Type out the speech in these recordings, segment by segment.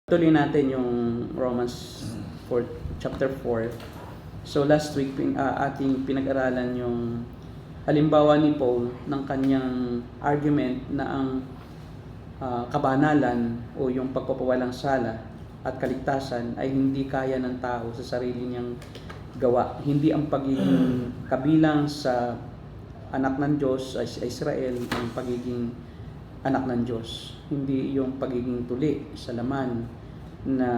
Tuloy natin yung Romans 4, chapter 4. So last week ating pinag-aralan yung halimbawa ni Paul ng kanyang argument na ang kabanalan o yung pagpapawalang sala at kaligtasan ay hindi kaya ng tao sa sarili niyang gawa. Hindi ang pagiging kabilang sa anak ng Diyos sa Israel ang pagiging anak ng Diyos. Hindi yung pagiging tuli sa laman na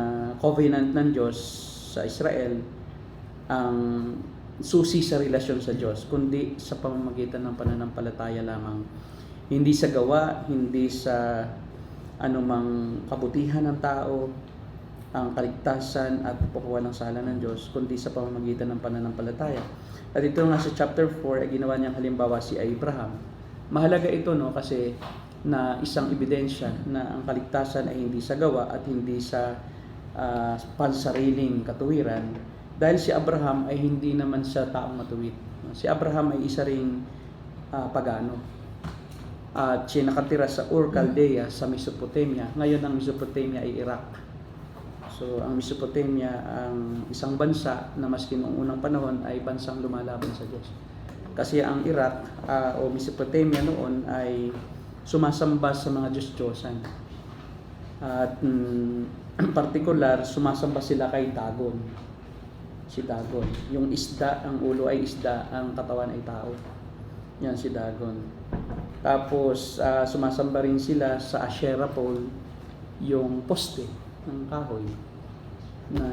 covenant ng Diyos sa Israel ang susi sa relasyon sa Diyos, kundi sa pamamagitan ng pananampalataya lamang. Hindi sa gawa, hindi sa anumang kabutihan ng tao ang kaligtasan at pagpapawalang sala ng Diyos, kundi sa pamamagitan ng pananampalataya. At ito nga sa chapter 4 ay ginawa niyang halimbawa si Abraham. Mahalaga ito kasi na isang ebidensya na ang kaligtasan ay hindi sa gawa at hindi sa pansariling katuwiran, dahil si Abraham ay hindi naman siya taong matuwid. Si Abraham ay isa ring pagano at siya nakatira sa Ur Chaldea sa Mesopotamia. Ngayon ang Mesopotamia ay Iraq. So ang Mesopotamia ang isang bansa na maski noong unang panahon ay bansang lumalaban sa Diyos, kasi ang Iraq o Mesopotamia noon ay sumasamba sa mga Diyos-Diyosan. At particular, sumasamba sila kay Dagon. Si Dagon. Yung isda, ang ulo ay isda, ang katawan ay tao. Yan si Dagon. Tapos, sumasamba rin sila sa Asherah pole, yung poste ng kahoy na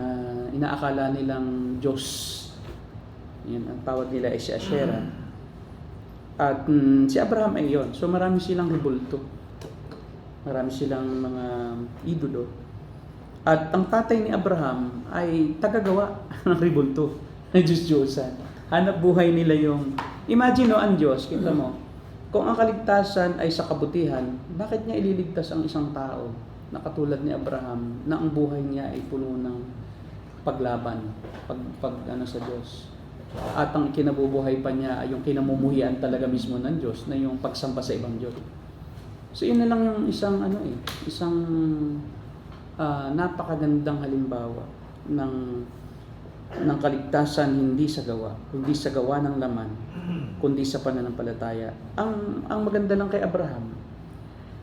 inaakala nilang Diyos. Yan, ang tawag nila ay si Asherah. At si Abraham ay yon. So marami silang ribulto. Marami silang mga idolo. At ang tatay ni Abraham ay tagagawa ng ribulto, ng Diyos-Diyosan. Hanap buhay nila yung, imagine ang Diyos, kita mo, kung ang kaligtasan ay sa kabutihan, bakit niya ililigtas ang isang tao na katulad ni Abraham na ang buhay niya ay puno ng paglaban, sa Diyos. At ang kinabubuhay pa niya ay yung kinamumuhian talaga mismo ng Diyos, na yung pagsamba sa ibang Diyos. So yun na lang yung isang napakagandang halimbawa ng kaligtasan hindi sa gawa, kundi sa gawa ng laman, kundi sa pananampalataya. Ang maganda lang kay Abraham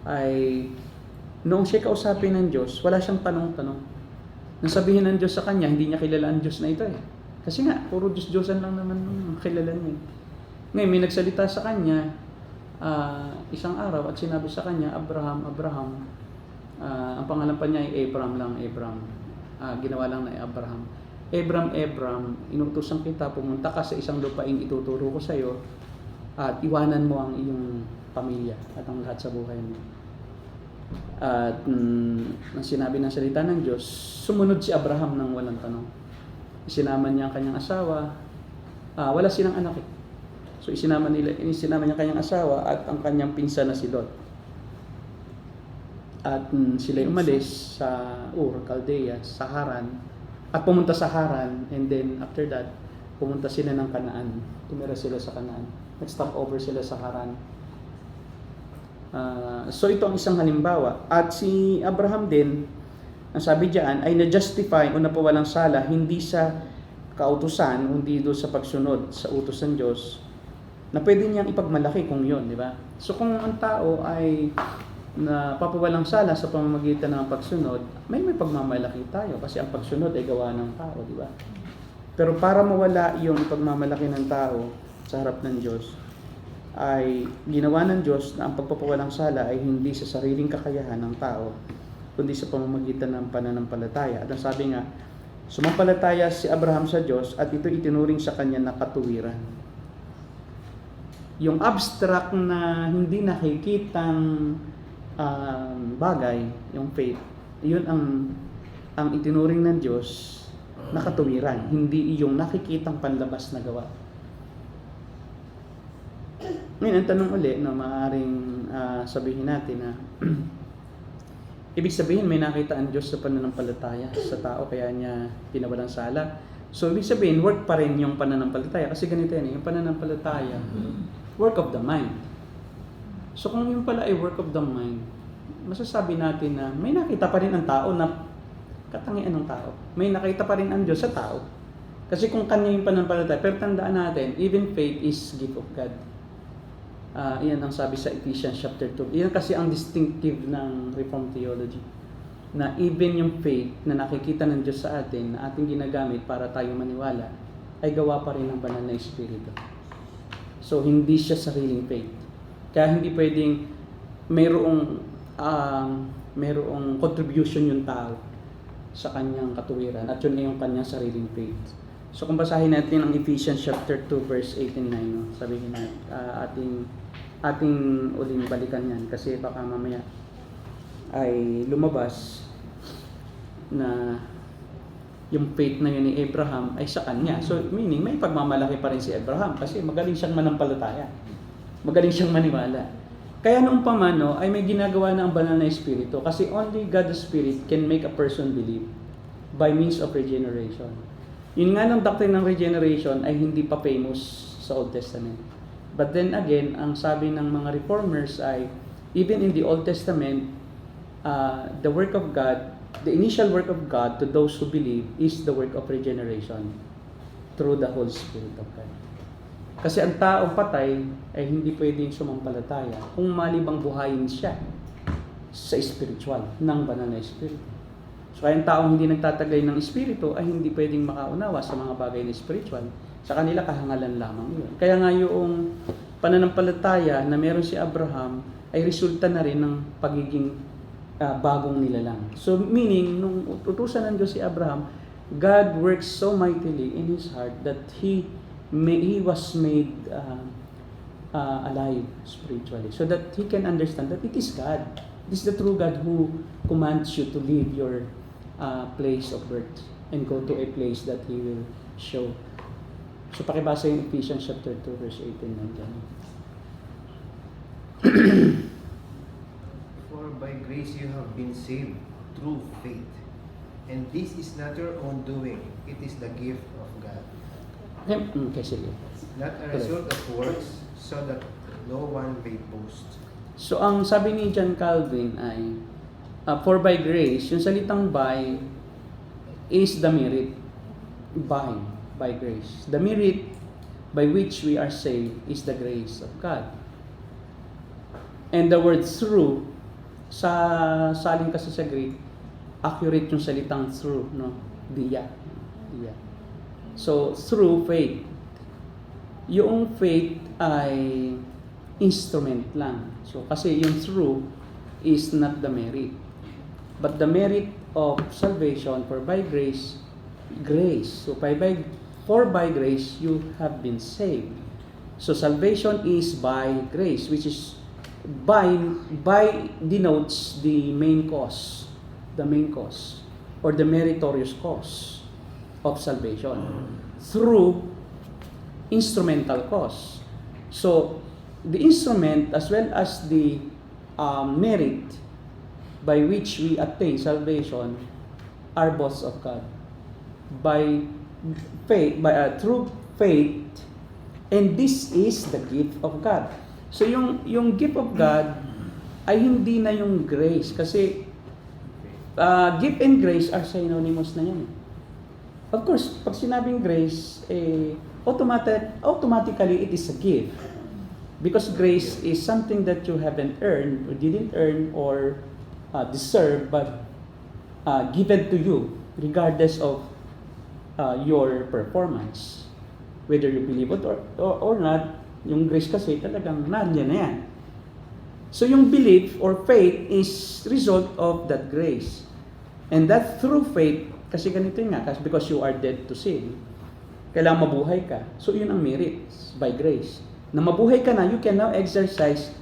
ay noong siya kausapin ng Diyos, wala siyang tanong-tanong. Nang sabihin ng Diyos sa kanya, hindi niya kilala ang Diyos na ito Kasi nga, puro Diyos-Diyosan lang naman kilala niya. Ngayon, may nagsalita sa kanya isang araw at sinabi sa kanya, Abraham, ang pangalan pa niya ay Abram lang, ginawa lang na Abraham. Abram, inutusan kita, pumunta ka sa isang lupain ituturo ko sa iyo at iwanan mo ang iyong pamilya at ang lahat sa buhay mo. At nang sinabi ng salita ng Diyos, sumunod si Abraham nang walang tanong. Isinama niya ang kanyang asawa. Wala silang anak So isinama niya ang kanyang asawa at ang kanyang pinsan na si Lot. At sila umalis sa Ur Chaldea, sa Haran, at pumunta sa Haran, and then after that, pumunta sila ng Kanaan. Tumira sila sa Kanaan. Nag-stop over sila sa Haran. So ito ang isang halimbawa. At si Abraham din, ang sabi diyan ay na-justify o napawalang sala hindi sa kautusan, hindi doon sa pagsunod sa utos ng Diyos, na pwede niyang ipagmalaki kung yun, di ba? So kung ang tao ay napapawalang sala sa pamamagitan ng pagsunod, may pagmamalaki tayo kasi ang pagsunod ay gawa ng tao, di ba? Pero para mawala yung ipagmamalaki ng tao sa harap ng Diyos, ay ginawa ng Diyos na ang pagpapawalang sala ay hindi sa sariling kakayahan ng tao, kundi sa pamamagitan ng pananampalataya. At ang sabi nga, sumampalataya si Abraham sa Diyos at ito itinuring sa kanya na katuwiran. Yung abstract na hindi nakikitang bagay, yung faith, yun ang itinuring ng Diyos na katuwiran, hindi yung nakikitang panlabas na gawa. Ngayon, ang tanong uli na maaaring sabihin natin na ibig sabihin may nakita ang Diyos sa pananampalataya sa tao kaya niya pinawalang sala. So ibig sabihin work pa rin yung pananampalataya, kasi ganito yan, yung pananampalataya, work of the mind. So kung yung pala ay work of the mind, masasabi natin na may nakita pa rin ang tao na katangian ng tao. May nakita pa rin ang Diyos sa tao. Kasi kung kanya yung pananampalataya, pero tandaan natin, even faith is gift of God. Iyan ang sabi sa Ephesians chapter 2. Iyan kasi ang distinctive ng Reformed theology. Na even yung faith na nakikita ng Diyos sa atin, na ating ginagamit para tayo maniwala, ay gawa pa rin ng banal na Espiritu. So, hindi siya sariling faith. Kaya hindi pwedeng mayroong contribution yung tao sa kanyang katuwiran at yun ay yung kanyang sariling faith. So, kung basahin natin ang Ephesians chapter 2 verse 8 and 9, no? Sabihin natin, ating uling balikan yan kasi baka mamaya ay lumabas na yung faith na yun ni Abraham ay sa kanya. So, meaning, may pagmamalaki pa rin si Abraham kasi magaling siyang manampalataya. Magaling siyang maniwala. Kaya noong pamano ay may ginagawa na ang banal na Espiritu kasi only God the Spirit can make a person believe by means of regeneration. Yun nga ng doctrine ng regeneration ay hindi pa famous sa Old Testament. But then again, ang sabi ng mga reformers ay even in the Old Testament, the work of God, the initial work of God to those who believe is the work of regeneration through the Holy Spirit of God. Kasi ang taong patay ay hindi pwedeng sumampalataya kung malibang buhayin siya sa spiritual, ng banal na Espiritu. So kaya ang taong hindi nagtatagay ng Espiritu ay hindi pwedeng makaunawa sa mga bagay na spiritual. Sa kanila kahangalan lamang yun. Kaya nga yung pananampalataya na meron si Abraham ay resulta na rin ng pagiging bagong nilalang. So meaning, nung utusan ng Diyos si Abraham, God works so mightily in his heart that he was made alive spiritually so that he can understand that it is God. It is the true God who commands you to leave your place of birth and go to a place that He will show. So pakibasa yung Ephesians chapter 2 verse 18 nandiyan. For by grace you have been saved through faith. And this is not your own doing. It is the gift of God. Okay, sige. Not a result of works, so that no one may boast. So ang sabi ni John Calvin ay for by grace, yung salitang by is the merit. By grace. The merit by which we are saved is the grace of God. And the word through, salin kasi sa Greek, accurate yung salitang through, no? Dia. So, through faith. Yung faith ay instrument lang. So, kasi yung through is not the merit. But the merit of salvation for by grace. So, for by grace, you have been saved. So, salvation is by grace, which is by denotes the main cause, or the meritorious cause of salvation. Through instrumental cause. So, the instrument as well as the merit by which we attain salvation are both of God. By faith, through faith, and this is the gift of God. So yung gift of God ay hindi na yung grace kasi gift and grace are synonymous na yan. Of course, pag sinabing grace, automatically it is a gift. Because grace is something that you haven't earned, or didn't earn, or deserve, but given to you, regardless of your performance. Whether you believe it or not, yung grace kasi talagang nandiyan na yan. So yung belief or faith is result of that grace. And that through faith, kasi ganito nga, because you are dead to sin, kailangan mabuhay ka. So yun ang merit by grace. Na mabuhay ka na, you can now exercise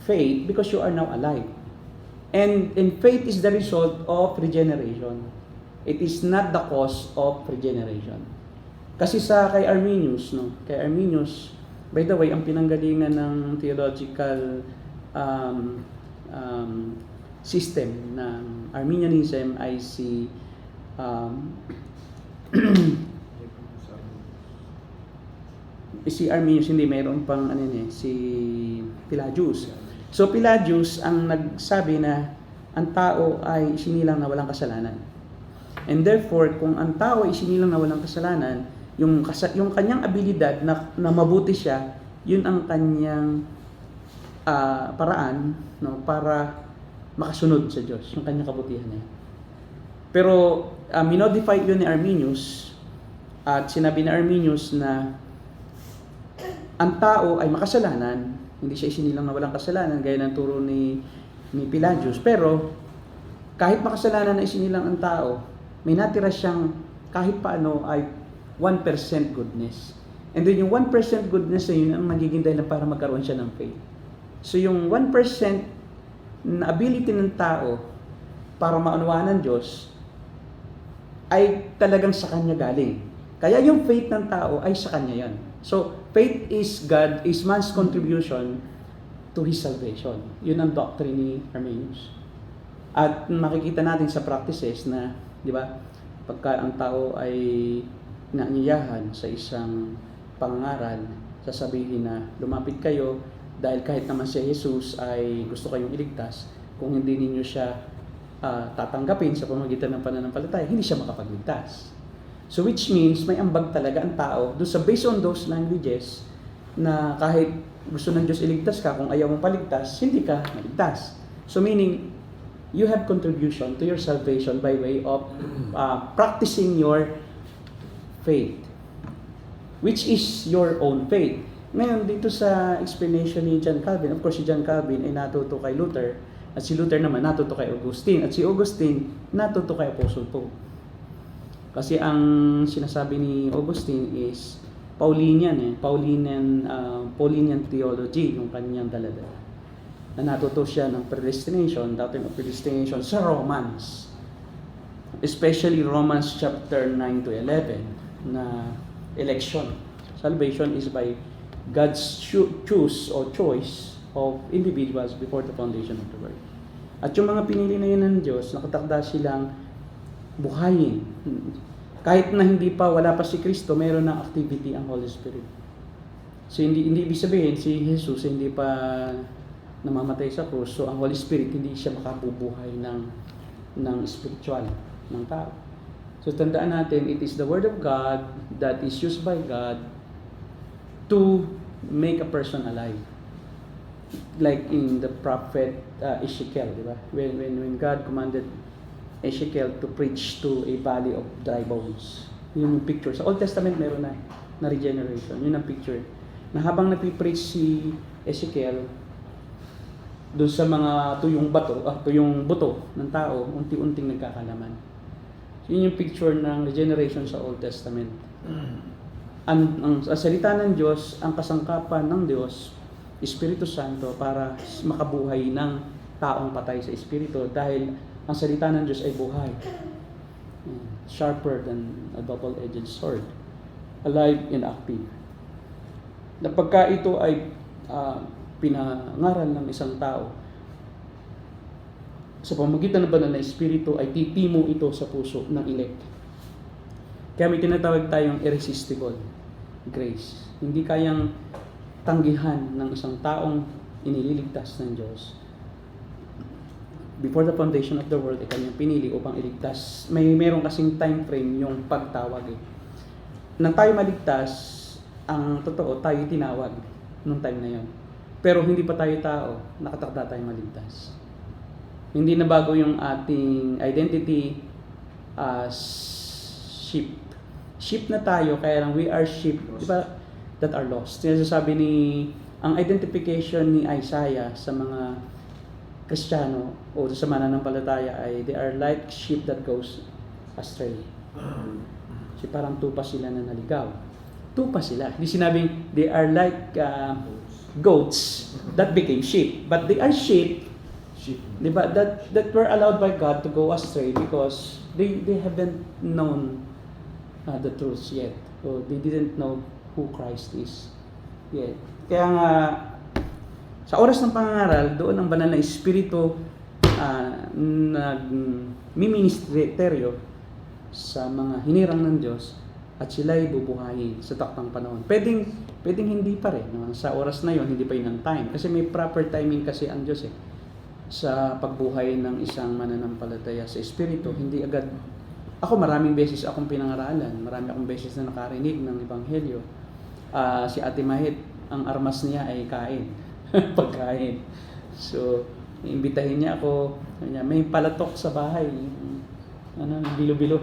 faith because you are now alive. And faith is the result of regeneration. It is not the cause of regeneration. Kasi kay Arminius, by the way, ang pinanggalingan ng theological system ng Arminianism ay si Arminius, hindi, mayroon pang si Pelagius. So Pelagius ang nagsabi na ang tao ay sinilang na walang kasalanan. And therefore, kung ang tao ay isinilang na walang kasalanan, yung kanyang abilidad na mabuti siya, yun ang kanyang paraan, no, para makasunod sa Diyos, yung kanyang kabutihan niya. Pero minodify yun ni Arminius, at sinabi ni Arminius na ang tao ay makasalanan, hindi siya isinilang na walang kasalanan, gaya ng turo ni Pelagius. Pero kahit makasalanan na isinilang ang tao, may natira siyang kahit paano ay 1% goodness. And then yung 1% goodness na yun ang magiging dahilan para magkaroon siya ng faith. So yung 1% na ability ng tao para maunawaan ng Diyos ay talagang sa Kanya galing. Kaya yung faith ng tao ay sa Kanya yan. So faith is man's contribution to his salvation. Yun ang doctrine ni Arminius. At makikita natin sa practices na, di ba, pagka ang tao ay naanyayahan sa isang pangaral, sasabihin na lumapit kayo dahil kahit naman si Jesus ay gusto kayong iligtas, kung hindi ninyo siya tatanggapin sa pamamagitan ng pananampalataya, hindi siya makapagligtas. So which means may ambag talaga ang tao doon sa based on those languages na kahit gusto ng Diyos iligtas ka, kung ayaw mong paligtas, hindi ka maligtas. So meaning, you have contribution to your salvation by way of practicing your faith, which is your own faith. Ngayon, dito sa explanation ni John Calvin, of course si John Calvin ay natuto kay Luther, at si Luther naman natuto kay Augustine, at si Augustine natuto kay Apostle Paul. Kasi ang sinasabi ni Augustine is Paulinian theology, yung kanyang daladala. Na natuto siya ng predestination, doctrine of predestination sa Romans. Especially Romans chapter 9 to 11 na election. Salvation is by God's choose of individuals before the foundation of the world. At yung mga pinili na yun ng Diyos, nakatakda silang buhayin. Kahit na wala pa si Kristo, mayroon ng activity ang Holy Spirit. So hindi ibig sabihin si Jesus hindi pa namamatay sa krus, so ang Holy Spirit hindi siya makabubuhay ng spiritual ng tao. So tandaan natin, it is the Word of God that is used by God to make a person alive. Like in the prophet Ezekiel, di ba? When God commanded Ezekiel to preach to a valley of dry bones. Yun yung picture. Sa Old Testament meron na regeneration. Yun ang picture. Na habang napipreach si Ezekiel doon sa mga tuyong buto ng tao, unti-unting nagkakalaman. Yun yung picture ng regeneration sa Old Testament. Ang salita ng Diyos, ang kasangkapan ng Diyos, Espiritu Santo, para makabuhay ng taong patay sa Espiritu, dahil ang salita ng Diyos ay buhay. Sharper than a double-edged sword. Alive and active. Na pagka ito ay pinangaral ng isang tao, sa pamamagitan ng banal na Espiritu ay titimo ito sa puso ng elect. Kaya may tinatawag tayong irresistible grace. Hindi kayang tanggihan ng isang taong inililigtas ng Diyos. Before the foundation of the world, ay kanyang pinili upang iligtas. Meron kasing time frame yung pagtawag. Nang tayo maligtas, ang totoo, tayo tinawag nung time na yon. Pero hindi pa tayo tao, nakatakda tayo maligtas. Hindi na bago yung ating identity as sheep. Sheep na tayo, kaya lang we are sheep, di ba, that are lost. Sinasabi ang identification ni Isaiah sa mga Kristiyano o sa mananampalataya ay they are like sheep that goes astray. Kasi parang tupa sila na naligaw. Tupa sila. Hindi sinabing they are like goats that became sheep. But they are sheep, diba, that were allowed by God to go astray because they haven't known the truth yet. So they didn't know who Christ is yet. Kaya nga, sa oras ng pangangaral, doon ang banal na Espiritu nagmiministeryo sa mga hinirang ng Diyos at sila'y bubuhayin sa taktang panahon. Pwedeng hindi pa rin. No? Sa oras na yon hindi pa yun ang time. Kasi may proper timing kasi ang Diyos sa pagbuhay ng isang mananampalataya sa Espiritu. Hindi agad Ako maraming beses akong pinangaralan, marami akong beses na nakarinig ng Ebanghelyo. Si Ate Mahit, ang armas niya ay kain, pagkain. So, iimbitahin niya ako, sabi niya, may palatok sa bahay, bilo-bilo.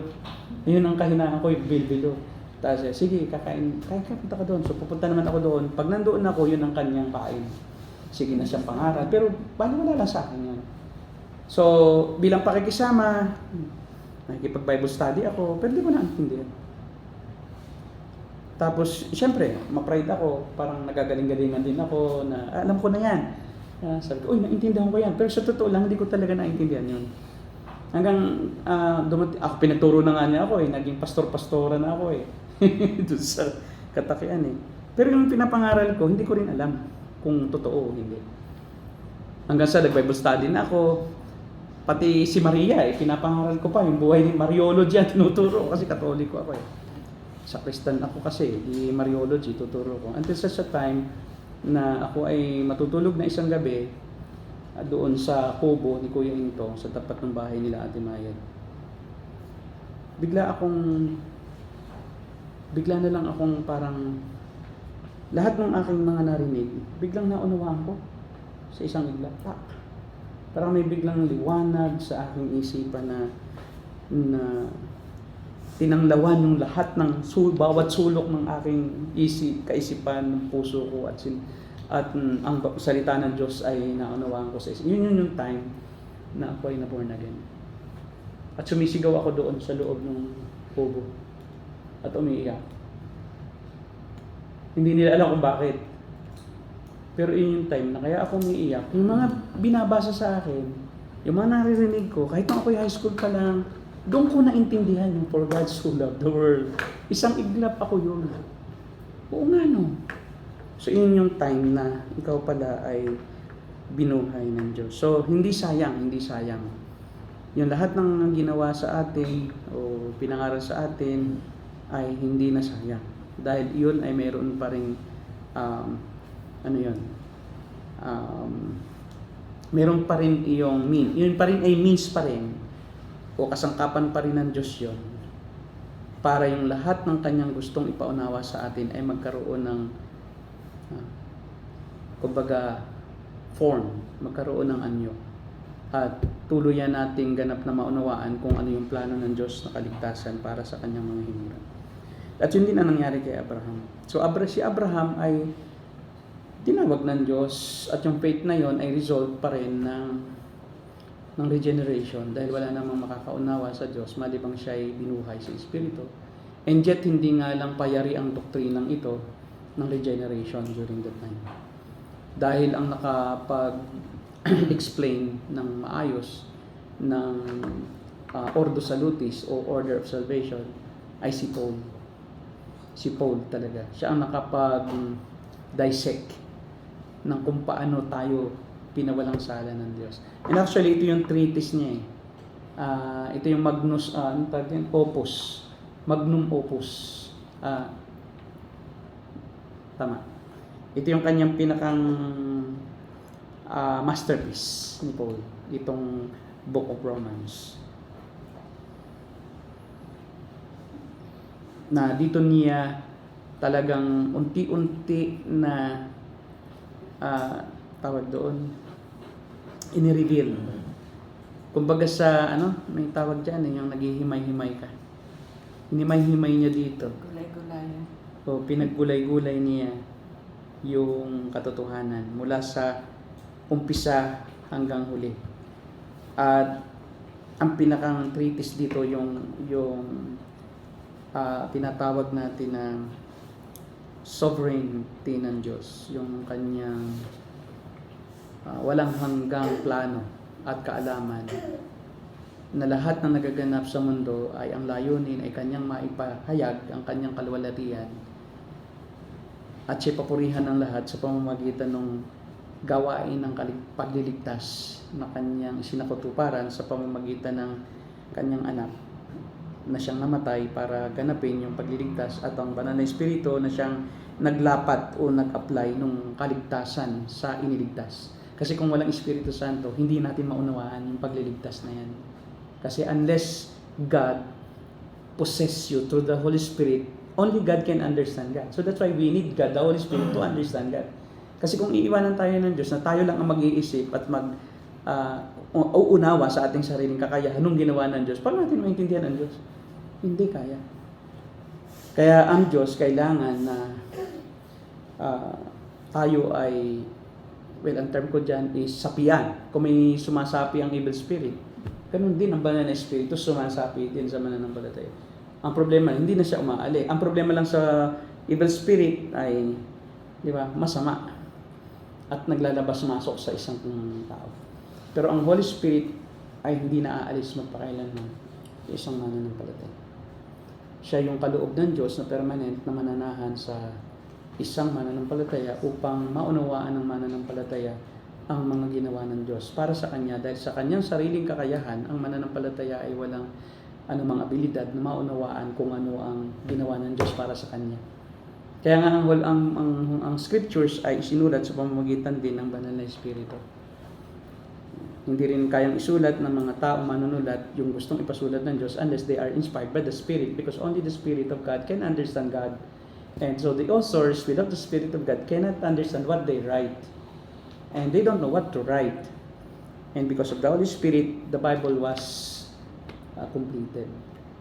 Yun ang kahinaan ko, yung bilo-bilo. Tapos, sige, kakain punta ka doon. So, pupunta naman ako doon. Pag nandoon ako, yun ang kanyang kain. Sige na siyang pangaral. Pero, wala lang sa akin yan. So, bilang pakikisama, nakikipag-Bible study ako, pero di ko naintindihan. Tapos, siyempre, ma-pride ako, parang nagagaling-galingan din ako na, alam ko na yan. Sabi ko, naintindihan ko yan. Pero sa totoo lang, hindi ko talaga naintindihan yun. Hanggang, ako, pinagturo na nga niya ako naging pastor-pastora na ako doon sa katakian Pero yung pinapangaral ko, hindi ko rin alam kung totoo o hindi. Hanggang sa nag-Bible study na ako, pati si Maria, pinapangaral ko pa, yung buhay ni Mariology ang tinuturo ko kasi Katoliko ako Sa Kristan ako kasi, di Mariology tuturo ko. Until sa time na ako ay matutulog na isang gabi doon sa kubo ni Kuya Into, sa tapat ng bahay nila Ate Mayet. Bigla na lang akong parang lahat ng aking mga narinig, biglang naunawaan ko sa isang iglap. Parang may biglang liwanag sa aking isipan na tinanglawan yung lahat ng bawat sulok ng aking kaisipan, ng puso ko at ang salita ng Diyos ay naunawaan ko sa isip. Yun yung time na ako ay na-born again. At sumisigaw ako doon sa loob ng kubo at umiiyak. Hindi nila alam kung bakit. Pero yun yung time na kaya ako umiiyak. Yung mga binabasa sa akin, yung mga naririnig ko, kahit nung ako'y high school pa lang, doon ko naintindihan yung for God so loved the world. Isang iglap ako yun. Oo nga no. So yun yung time na ikaw pala ay binuhay ng Diyos. So hindi sayang. Yung lahat ng ginawa sa atin o pinangaral sa atin ay hindi na sayang. Dahil yun ay mayroon pa rin meron pa rin iyong yun pa rin ay means pa rin o kasangkapan pa rin ng Diyos yun para yung lahat ng kanyang gustong ipaunawa sa atin ay magkaroon ng magkaroon ng anyo at tuluyan nating ganap na maunawaan kung ano yung plano ng Diyos na kaligtasan para sa kanyang mga himuran. At yun din ang nangyari kay Abraham. So si Abraham ay tinawag ng Diyos at yung faith na yon ay result pa rin ng regeneration dahil wala namang makakaunawa sa Diyos malibang siya ay binuhay sa Espiritu. And yet hindi nga lang payari ang doktrinang ito ng regeneration during that time. Dahil ang nakapag-explain ng maayos ng Ordo Salutis o Order of Salvation ay si Paul. Si Paul talaga. Siya ang nakapag-dissect ng kung paano tayo pinawalang sala ng Diyos. And actually, ito yung treatise niya ito yung Opus. Magnum Opus. Tama. Ito yung kanyang pinakang masterpiece ni Paul. Itong Book of Romans. Na dito niya talagang unti-unti na tawag doon inireveal. Kumbaga sa may tawag diyan yung naghihimay-himay ka. Hinimay-himay niya dito. Gulay-gulayan. O pinaggulay-gulay niya yung katotohanan mula sa umpisa hanggang huli. At ang pinakang treatise dito yung tinatawag natin na sovereignty ng Diyos, yung kanyang walang hanggang plano at kaalaman na lahat ng nagaganap sa mundo ay ang layunin ay kanyang maipahayag ang kanyang kaluwalhatian at siya papurihan ng lahat sa pamamagitan ng gawain ng pagliligtas na kanyang sinakutuparan sa pamamagitan ng kanyang anak na siyang namatay para ganapin yung pagliligtas at ang banal na espiritu na siyang naglapat o nag-apply ng kaligtasan sa iniligtas. Kasi kung walang Espiritu Santo, hindi natin maunawaan yung pagliligtas na yan. Kasi unless God possess you through the Holy Spirit, only God can understand God. So that's why we need God, the Holy Spirit, to understand God. Kasi kung iiwanan tayo ng Diyos na tayo lang ang mag-iisip at uunawa sa ating sariling kakayahan nung ginawa ng Diyos, paano natin maintindihan ang Diyos? Hindi kaya. Kaya ang Diyos kailangan na tayo ay, well, ang term ko dyan is sapian. Kung may sumasapi ang evil spirit, ganun din ang banal na espiritu, sumasapi din sa mananampalataya. Ang problema, hindi na siya umaali. Ang problema lang sa evil spirit ay, di ba, masama at naglalabas-masok sa isang tao. Pero ang Holy Spirit ay hindi na aalis magpakailanman sa isang mananampalataya. Siya yung kaloob ng Diyos na permanent na mananahan sa isang mananampalataya upang maunawaan ng mananampalataya ang mga ginawa ng Diyos para sa Kanya. Dahil sa Kanyang sariling kakayahan, ang mananampalataya ay walang anumang abilidad na maunawaan kung ano ang ginawa ng Diyos para sa Kanya. Kaya nga ang scriptures ay isinulat sa pamamagitan din ng banal na Espiritu. Hindi rin kayang isulat ng mga tao manunulat yung gustong ipasulat ng Diyos unless they are inspired by the Spirit, because only the Spirit of God can understand God. And so the authors without the Spirit of God cannot understand what they write. And they don't know what to write. And because of the Holy Spirit, the Bible was completed.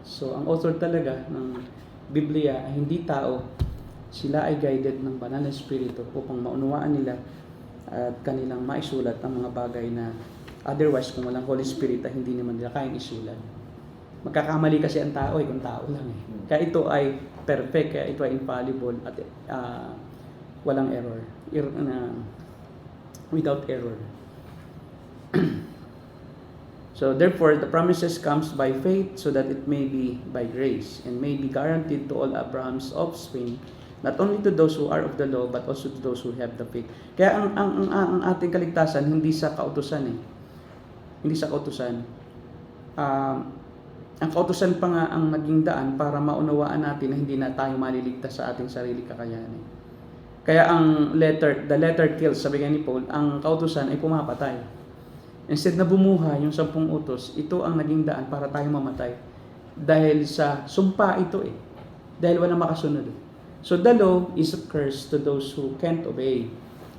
So ang author talaga ng Biblia ay hindi tao. Sila ay guided ng banal na Espiritu upang maunawaan nila at kanilang maisulat ang mga bagay na otherwise kung walang Holy Spirit ay hindi naman nila kayang isulat. Magkakamali kasi ang tao kung tao lang eh. Kaya ito ay perfect, kaya ito ay infallible at walang error. Without error. So therefore, the promises comes by faith so that it may be by grace and may be guaranteed to all Abraham's offspring, not only to those who are of the law but also to those who have the faith. Kaya ang ating kaligtasan hindi sa kautusan eh. Hindi sa kautusan. Ang kautusan pa nga ang naging daan para maunawaan natin na hindi na tayo maliligtas sa ating sarili kakayahan. Kaya the letter kills, sabi nga ni Paul, ang kautusan ay pumapatay. Instead na bumuhay yung 10 utos, ito ang naging daan para tayo mamatay. Dahil sa sumpa ito eh. Dahil wala makasunod. So the law is a curse to those who can't obey.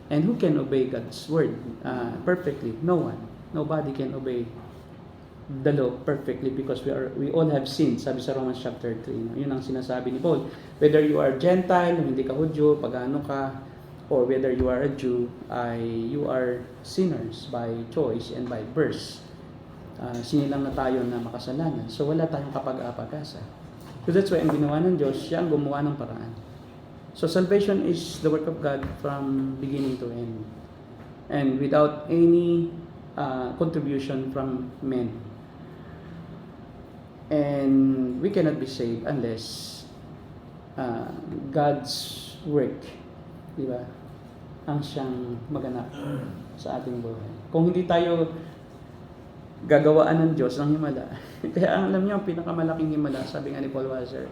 And who can obey God's word perfectly? No one. Nobody can obey the law perfectly because we all have sinned, sabi sa Romans chapter 3. No? Yun ang sinasabi ni Paul. Whether you are Gentile, hindi ka Hudyo, pagano ka, or whether you are a Jew, you are sinners by choice and by birth. Sinilang na tayo na makasalanan. So wala tayong kapag-apag-asa. So that's why ang ginawa ng Diyos, siya ang gumawa ng paraan. So salvation is the work of God from beginning to end. And without any contribution from men. And we cannot be saved unless God's work, di ba, ang siyang maganap sa ating buhay. Kung hindi tayo gagawaan ng Diyos ng himala, kaya alam niyo, ang pinakamalaking himala, sabi nga ni Paul Washer,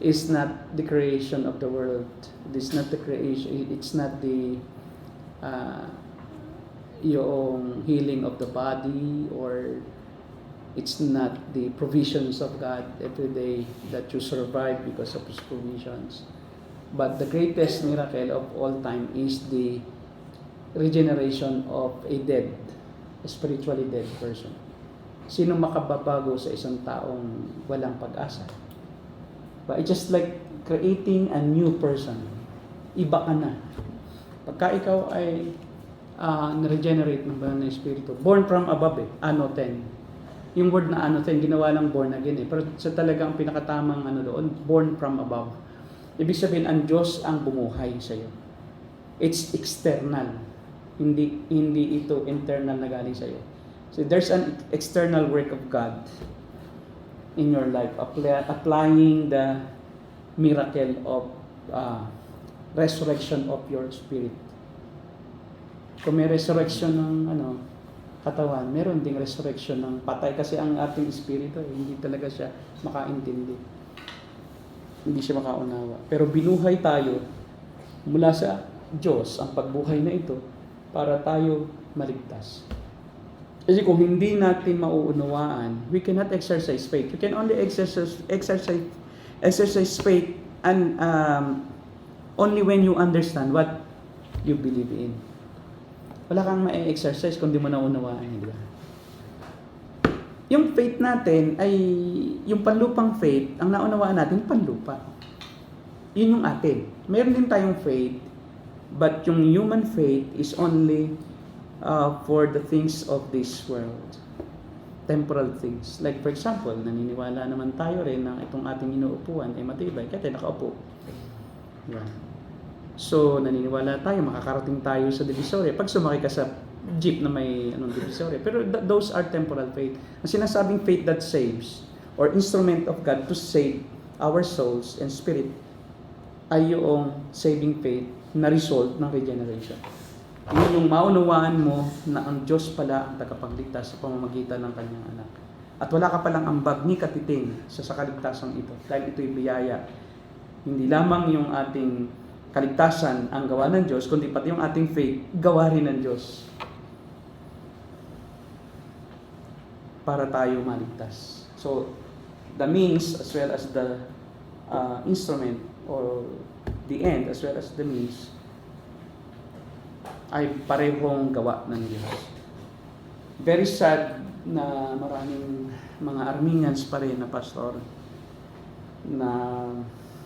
is not the creation of the world. It's not the creation, it's not the yung healing of the body, or it's not the provisions of God every day that you survive because of His provisions. But the greatest miracle of all time is the regeneration of a spiritually dead person. Sino makababago sa isang taong walang pag-asa? But it's just like creating a new person. Iba ka na. Pagka ikaw ay na-regenerate ng banal na Espiritu, born from above Ano 10. Yung word na ano 10, ginawa lang born again Pero sa talagang pinakatamang doon, born from above. Ibig sabihin, ang Diyos ang bumuhay sa iyo. It's external. Hindi ito internal na galing sa iyo. So there's an external work of God in your life, applying the miracle of resurrection of your spirit. Kung may resurrection ng katawan, meron ding resurrection ng patay kasi ang ating espiritu hindi talaga siya makaintindi. Hindi siya makaunawa. Pero binuhay tayo mula sa Diyos ang pagbuhay na ito para tayo maligtas. Kasi kung hindi natin mauunawaan, we cannot exercise faith. You can only exercise faith and only when you understand what you believe in. Wala kang ma-exercise kung di mo naunawaan, di ba? Yung faith natin ay, yung panlupang faith, ang naunawaan natin, panlupa. Yun yung atin. Meron din tayong faith, but yung human faith is only for the things of this world. Temporal things. Like for example, naniniwala naman tayo rin na itong ating inuupuan ay matibay, kaya tayo nakaupo. Diba? So, naniniwala tayo, makakarating tayo sa Divisoria. Pag sumakay ka sa jeep na may Divisoria. Pero those are temporal faith. Ang sinasabing faith that saves, or instrument of God to save our souls and spirit, ay yung saving faith na result ng regeneration. Yun yung maunawaan mo na ang Diyos pala ang tagapagligtas sa pamamagitan ng kanyang anak. At wala ka palang ambag ni katiting sa kaligtasang ito. Dahil ito'y biyaya. Hindi lamang yung ating kaligtasan ang gawa ng Diyos, kundi pati yung ating faith, gawa rin ng Diyos. Para tayo maligtas. So, the means as well as the instrument or the end as well as the means ay parehong gawa ng Diyos. Very sad na maraming mga Armenians pa rin na pastor na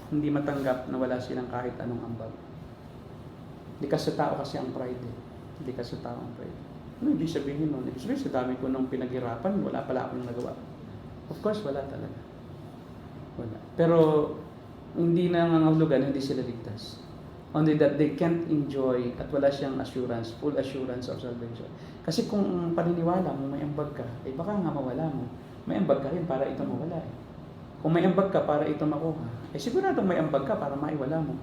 hindi matanggap na wala silang kahit anong ambag. Hindi ka sa tao kasi ang pride. Hindi ka sa tao ang pride. Ano ibig sabihin nun? Ibig sabihin sa dami ko nung pinaghirapan, wala pala akong nagawa. Of course, wala talaga. Wala. Pero hindi nangangahulugan, hindi sila ligtas. Only that they can't enjoy at wala siyang assurance, full assurance of salvation. Kasi kung paniniwala mo, may ambag ka, eh baka nga mawala mo. May ambag ka rin para ito mawala eh. Kung may ambag ka para ito makuha, eh siguradong may ambag ka para maiwala mo.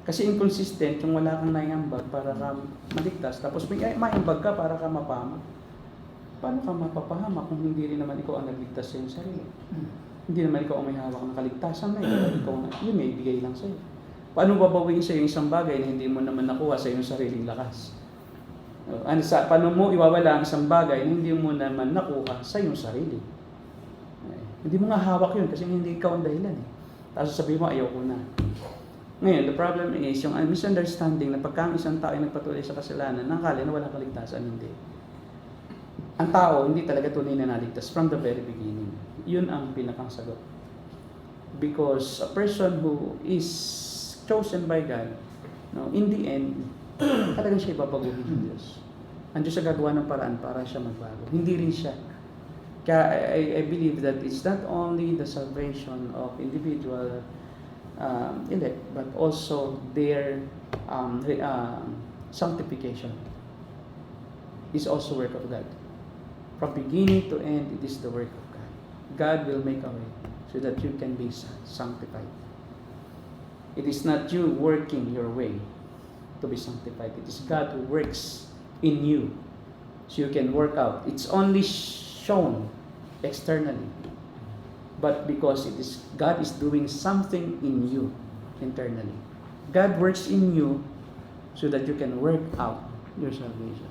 Kasi inconsistent yung wala kang naiambag para ka maligtas, tapos may ambag ka para ka mapahamak. Paano ka mapapahama kung hindi rin naman ikaw ang nagligtas sa iyong sarili? Hindi naman ikaw ang may hawak ng kaligtasan na ikaw yun may bigay lang sa iyo. Paano babawiin sa iyo isang bagay na hindi mo naman nakuha sa iyong sariling lakas? Paano mo iwawala ang isang bagay na hindi mo naman nakuha sa iyong sarili? Hindi mo nga hawak yun kasi hindi ikaw ang dahilan eh. Tapos sabihin mo, ayoko na. Ngayon, the problem is yung misunderstanding na pagka ang isang tao ay nagpatuloy sa kasalanan, nakakala na walang kaligtasan, hindi. Ang tao, hindi talaga tunay na naligtas from the very beginning. Yun ang pinakang sagot. Because a person who is chosen by God, no, in the end, talagang siya ibabaguhin ng Diyos. Ang Diyos ay gagawa ng paraan para siya magbago. Hindi rin siya. Kaya I believe that it's not only the salvation of individual elect, but also their sanctification is also work of God. From beginning to end, it is the work of God. God will make a way so that you can be sanctified. It is not you working your way to be sanctified. It is God who works in you so you can work out. It's only shown externally, but because it is God is doing something in you internally. God works in you so that you can work out your salvation.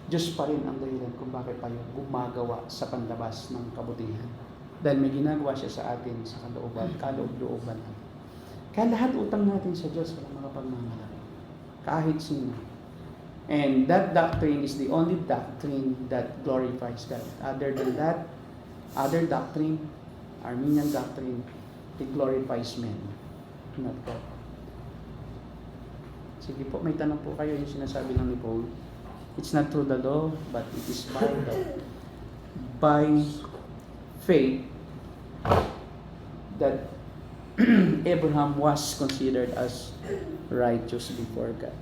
Diyos pa rin ang dahilan kung bakit tayo gumagawa sa panlabas ng kabutihan. Dahil may ginagawa siya sa atin sa kaloob-looban natin. Kaya lahat utang natin sa Diyos walang mga pagmamalaki. Kahit sino. And that doctrine is the only doctrine that glorifies God. Other than that, other doctrine, Armenian doctrine, it glorifies men, not God. Sige po, may tanong po kayo yung sinasabi ng ni Paul. It's not through the law, but it is by faith that Abraham was considered as righteous before God.